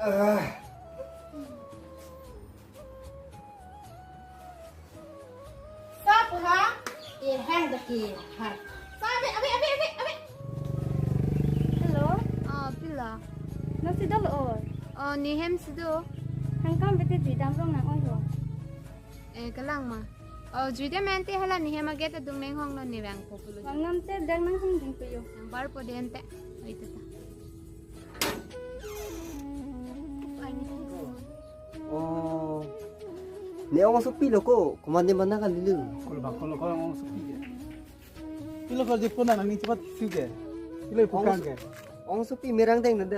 Sapu ha? Hang daki. Ha. Sabi, abi. Hello, Pila. nasi dal or. Ni hem sido. Hangkam bete di dam rong nang oi ho. Kalang ma. Juida mente hala ni hem ageta dung neng hong no ni bang populu. Wangam te dang nang hong ding peyo. Yang bar po dente. Oi tata. Oh. Ni orang sepi lo ko. Komande mana kan dulu. Kalau orang sepi ke. Kalau kerja pun nang ni cepat juga. Kalau bukan ke. Orang sepi merang teng